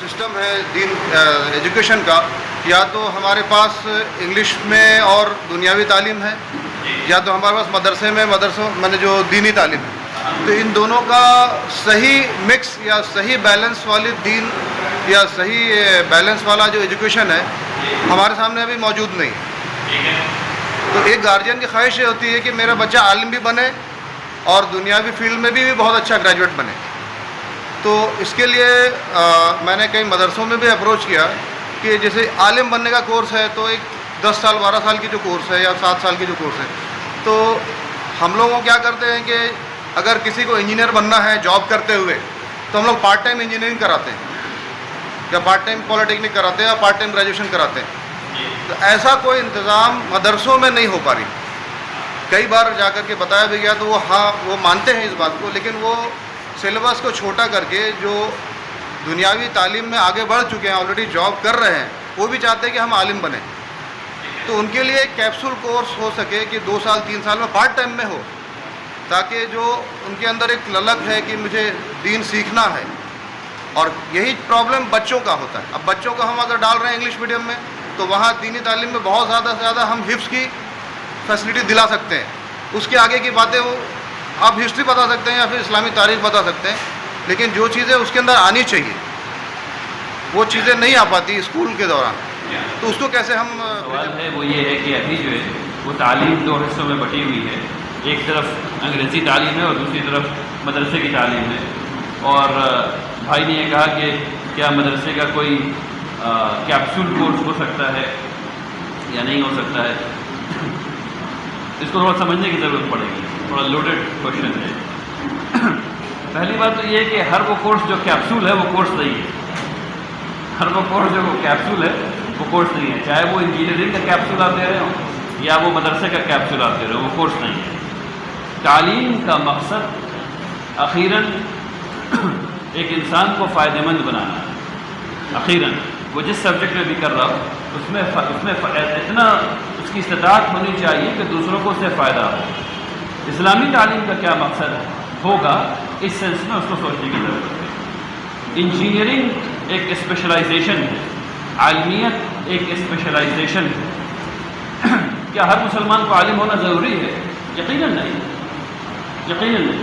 System ہے دین education کا، یا تو ہمارے پاس انگلش میں اور دنیاوی تعلیم ہے، یا تو ہمارے پاس مدرسوں میں جو دینی تعلیم ہے. تو ان دونوں کا صحیح مکس یا صحیح بیلنس والی دین یا صحیح بیلنس والا جو ایجوکیشن ہے ہمارے سامنے ابھی موجود نہیں. تو ایک گارجین کی خواہش یہ ہوتی ہے کہ میرا بچہ عالم بھی بنے اور دنیاوی فیلڈ میں بھی بہت اچھا گریجویٹ بنے. تو اس کے لیے میں نے کئی مدرسوں میں بھی اپروچ کیا کہ جیسے عالم بننے کا کورس ہے تو ایک 10 سال 12 سال کی جو کورس ہے یا 7 سال کی جو کورس ہے، تو ہم لوگوں کیا کرتے ہیں کہ اگر کسی کو انجینئر بننا ہے جاب کرتے ہوئے تو ہم لوگ پارٹ ٹائم انجینئرنگ کراتے ہیں یا پارٹ ٹائم پالیٹیکنک کراتے ہیں یا پارٹ ٹائم گریجویشن کراتے ہیں. تو ایسا کوئی انتظام مدرسوں میں نہیں ہو پا رہی. کئی بار جا کر کے بتایا بھی گیا تو وہ مانتے ہیں اس بات کو، لیکن وہ سلیبس کو چھوٹا کر کے جو دنیاوی تعلیم میں آگے بڑھ چکے ہیں، آلریڈی جاب کر رہے ہیں، وہ بھی چاہتے ہیں کہ ہم عالم بنیں. تو ان کے لیے ایک کیپسول کورس ہو سکے کہ 2 سال 3 سال میں پارٹ ٹائم میں ہو، تاکہ جو ان کے اندر ایک للک ہے کہ مجھے دین سیکھنا ہے. اور یہی پرابلم بچوں کا ہوتا ہے. اب بچوں کو ہم اگر ڈال رہے ہیں انگلش میڈیم میں تو وہاں دینی تعلیم میں بہت زیادہ سے زیادہ ہم حفظ کی فیسلٹی دلا سکتے ہیں. اس کے آگے کی باتیں وہ آپ ہسٹری بتا سکتے ہیں یا پھر اسلامی تاریخ بتا سکتے ہیں، لیکن جو چیزیں اس کے اندر آنی چاہیے وہ چیزیں نہیں آ پاتی اسکول کے دوران. تو اس کو کیسے ہم سوال ہے وہ یہ ہے کہ ابھی جو ہے وہ تعلیم 2 حصوں میں بٹی ہوئی ہے. ایک طرف انگریزی تعلیم ہے اور دوسری طرف مدرسے کی تعلیم ہے. اور بھائی نے یہ کہا کہ کیا مدرسے کا کوئی کیپسول کورس ہو سکتا ہے یا نہیں ہو سکتا ہے. اس کو تھوڑا سمجھنے کی ضرورت پڑے گی، تھوڑا لوڈڈ کوشچن ہے. پہلی بات تو یہ ہے کہ ہر وہ کورس جو کیپسول ہے وہ کورس نہیں ہے. ہر وہ کورس جو کیپسول ہے وہ کورس نہیں ہے، چاہے وہ انجینئرنگ کا کیپسول آپ دے رہے ہوں یا وہ مدرسے کا کیپسول آپ دے رہے ہوں، وہ کورس نہیں ہے. تعلیم کا مقصد اخیراً ایک انسان کو فائدہ مند بنانا ہے. اخیراً وہ جس سبجیکٹ میں بھی کر رہا ہو اس میں اتنا اس کی استطاعت ہونی چاہیے کہ دوسروں کو اس سے فائدہ ہو. اسلامی تعلیم کا کیا مقصد ہوگا اس سینس میں اس کو سوچنے کی ضرورت ہے. انجینئرنگ ایک اسپیشلائزیشن ہے، عالمیت ایک اسپیشلائزیشن ہے. کیا ہر مسلمان کو عالم ہونا ضروری ہے؟ یقیناً نہیں، یقیناً نہیں.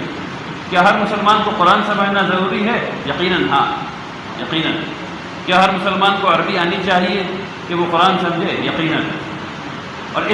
کیا ہر مسلمان کو قرآن سمجھنا ضروری ہے؟ یقیناً ہاں، یقیناً. کیا ہر مسلمان کو عربی آنی چاہیے کہ وہ قرآن سمجھے؟ یقیناً.